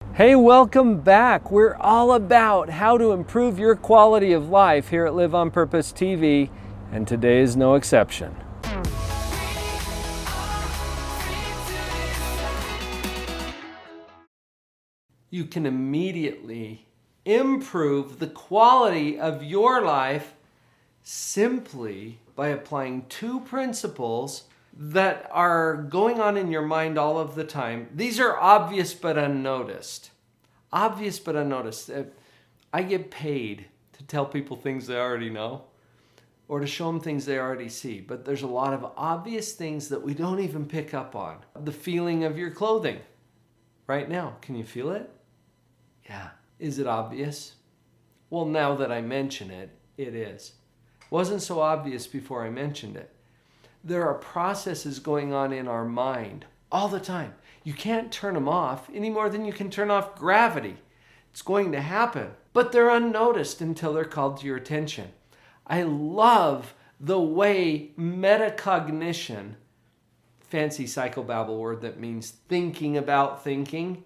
Hey, welcome back. We're all about how to improve your quality of life here at Live on Purpose TV, and today is no exception. You can immediately improve the quality of your life simply by applying two principles that are going on in your mind all of the time. These are obvious but unnoticed. Obvious but unnoticed. I get paid to tell people things they already know or to show them things they already see. But there's a lot of obvious things that we don't even pick up on. The feeling of your clothing right now. Can you feel it? Yeah. Is it obvious? Well, now that I mention it, it is. Wasn't so obvious before I mentioned it. There are processes going on in our mind all the time. You can't turn them off any more than you can turn off gravity. It's going to happen, but they're unnoticed until they're called to your attention. I love the way metacognition, fancy psychobabble word that means thinking about thinking.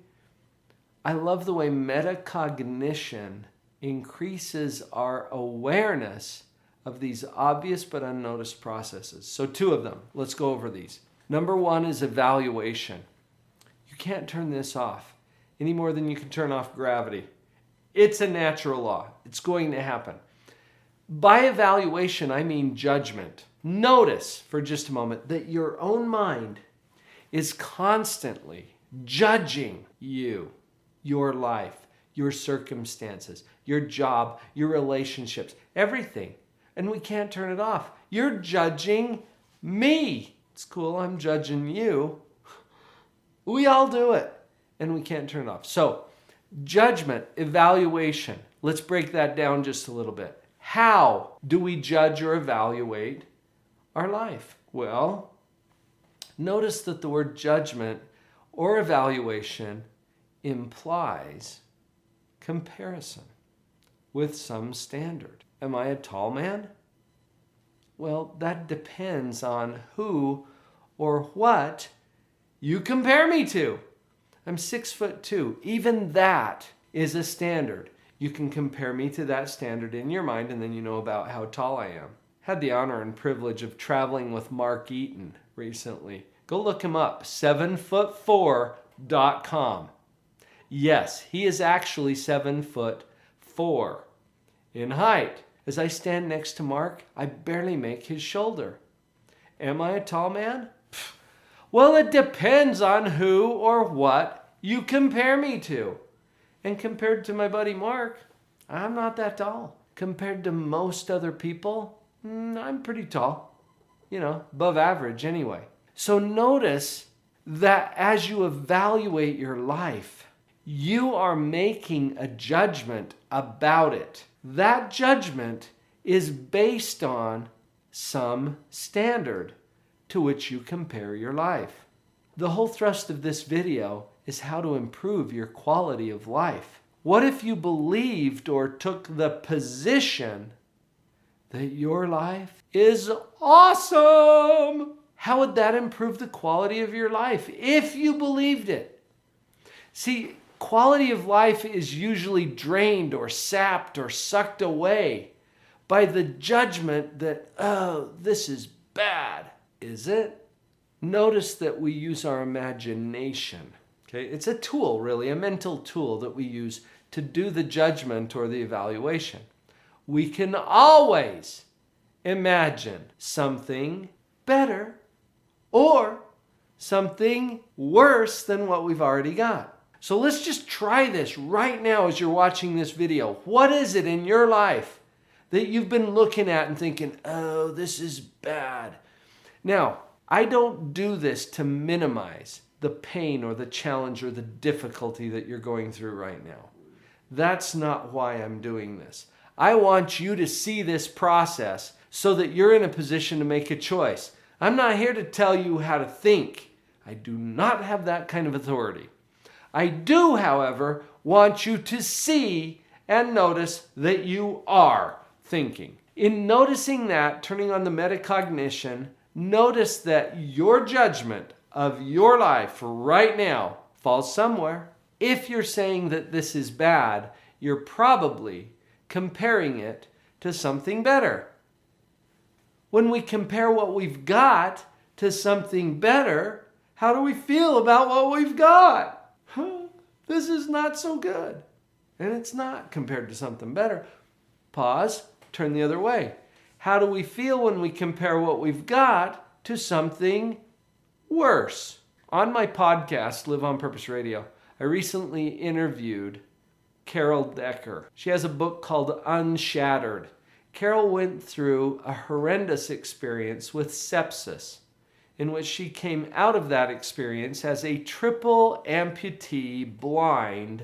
I love the way metacognition increases our awareness of these obvious but unnoticed processes. So two of them, let's go over these. Number one is evaluation. You can't turn this off any more than you can turn off gravity. It's a natural law. It's going to happen. By evaluation, I mean judgment. Notice for just a moment that your own mind is constantly judging you, your life, your circumstances, your job, your relationships, everything. And we can't turn it off. You're judging me. It's cool, I'm judging you. We all do it, and we can't turn it off. So, judgment, evaluation. Let's break that down just a little bit. How do we judge or evaluate our life? Well, notice that the word judgment or evaluation implies comparison with some standard. Am I a tall man? Well, that depends on who or what you compare me to. I'm 6'2". Even that is a standard. You can compare me to that standard in your mind, and then you know about how tall I am. Had the honor and privilege of traveling with Mark Eaton recently. Go look him up, 7foot4.com. Yes, he is actually 7'4" in height. As I stand next to Mark, I barely make his shoulder. Am I a tall man? Well, it depends on who or what you compare me to. And compared to my buddy Mark, I'm not that tall. Compared to most other people, I'm pretty tall. Above average anyway. So notice that as you evaluate your life, you are making a judgment about it. That judgment is based on some standard to which you compare your life. The whole thrust of this video is how to improve your quality of life. What if you believed or took the position that your life is awesome? How would that improve the quality of your life if you believed it? See, quality of life is usually drained or sapped or sucked away by the judgment that, oh, this is bad. Is it? Notice that we use our imagination. Okay? It's a tool, really, a mental tool that we use to do the judgment or the evaluation. We can always imagine something better or something worse than what we've already got. So let's just try this right now as you're watching this video. What is it in your life that you've been looking at and thinking, oh, this is bad? Now, I don't do this to minimize the pain or the challenge or the difficulty that you're going through right now. That's not why I'm doing this. I want you to see this process so that you're in a position to make a choice. I'm not here to tell you how to think. I do not have that kind of authority. I do, however, want you to see and notice that you are thinking. In noticing that, turning on the metacognition, notice that your judgment of your life right now falls somewhere. if you're saying that this is bad, you're probably comparing it to something better. When we compare what we've got to something better, how do we feel about what we've got? This is not so good. And it's not compared to something better. Pause, turn the other way. How do we feel when we compare what we've got to something worse? On my podcast, Live on Purpose Radio, I recently interviewed Carol Decker. She has a book called Unshattered. Carol went through a horrendous experience with sepsis, in which she came out of that experience as a triple amputee, blind,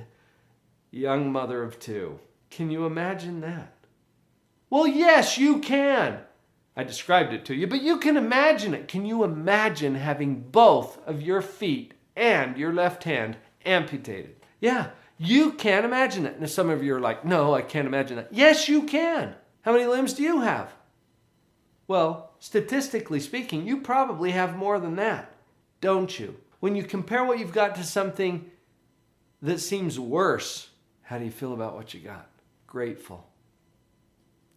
young mother of two. Can you imagine that? Well, yes, you can. I described it to you, but you can imagine it. Can you imagine having both of your feet and your left hand amputated? Yeah, you can imagine it. Now, some of you are like, no, I can't imagine that. Yes, you can. How many limbs do you have? Well, statistically speaking, you probably have more than that, don't you? When you compare what you've got to something that seems worse, how do you feel about what you got? Grateful.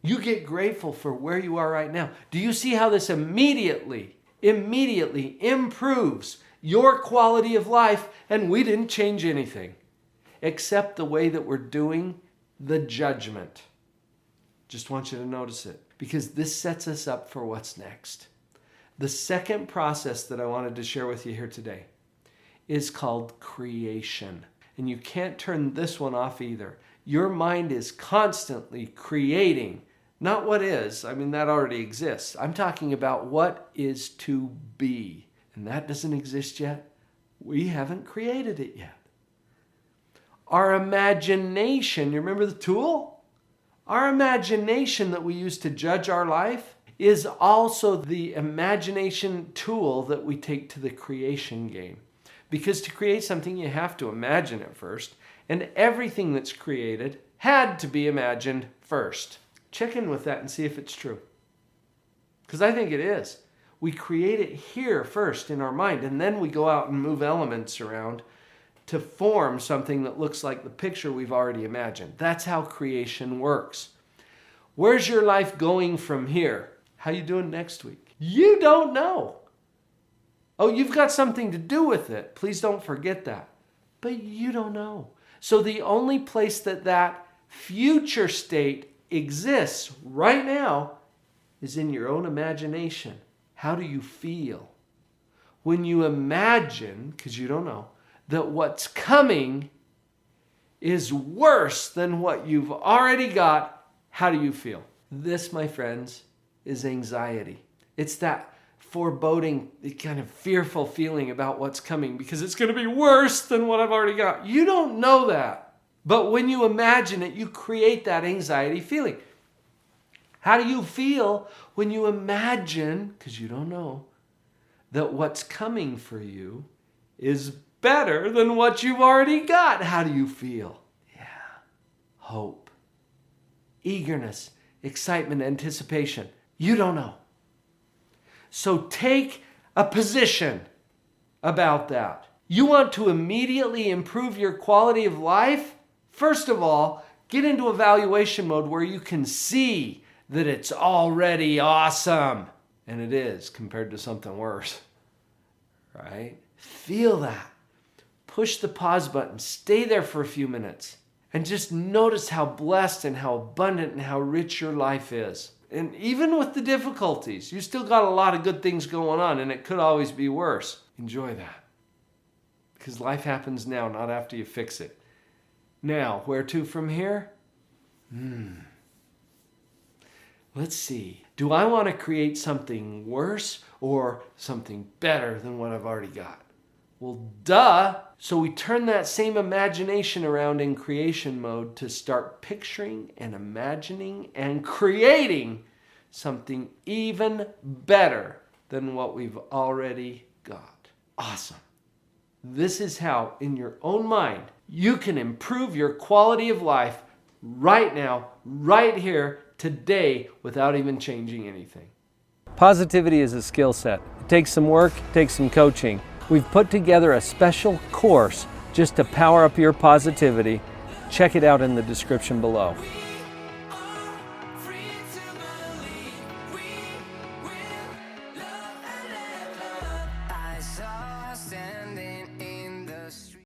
You get grateful for where you are right now. Do you see how this immediately improves your quality of life? And we didn't change anything except the way that we're doing the judgment. Just want you to notice it, because this sets us up for what's next. The second process that I wanted to share with you here today is called creation. And you can't turn this one off either. Your mind is constantly creating, not what is. I mean, that already exists. I'm talking about what is to be. And that doesn't exist yet. We haven't created it yet. Our imagination, you remember the tool? Our imagination that we use to judge our life is also the imagination tool that we take to the creation game. Because to create something, you have to imagine it first. And everything that's created had to be imagined first. Check in with that and see if it's true. Because I think it is. We create it here first in our mind, and then we go out and move elements around to form something that looks like the picture we've already imagined. That's how creation works. Where's your life going from here? How you doing next week? You don't know. Oh, you've got something to do with it. Please don't forget that. But you don't know. So the only place that future state exists right now is in your own imagination. How do you feel? When you imagine, because you don't know, that what's coming is worse than what you've already got, how do you feel? This, my friends, is anxiety. It's that foreboding, kind of fearful feeling about what's coming because it's going to be worse than what I've already got. You don't know that. But when you imagine it, you create that anxiety feeling. How do you feel when you imagine, because you don't know, that what's coming for you is better than what you've already got? How do you feel? Yeah. Hope, eagerness, excitement, anticipation. You don't know. So take a position about that. You want to immediately improve your quality of life? First of all, get into evaluation mode where you can see that it's already awesome. And it is compared to something worse. Right? Feel that. Push the pause button. Stay there for a few minutes. And just notice how blessed and how abundant and how rich your life is. And even with the difficulties, you still got a lot of good things going on, and it could always be worse. Enjoy that. Because life happens now, not after you fix it. Now, where to from here? Let's see. Do I want to create something worse or something better than what I've already got? Well, duh. So we turn that same imagination around in creation mode to start picturing and imagining and creating something even better than what we've already got. Awesome. This is how, in your own mind, you can improve your quality of life right now, right here, today, without even changing anything. Positivity is a skill set. It takes some work, it takes some coaching. We've put together a special course just to power up your positivity, check it out in the description below.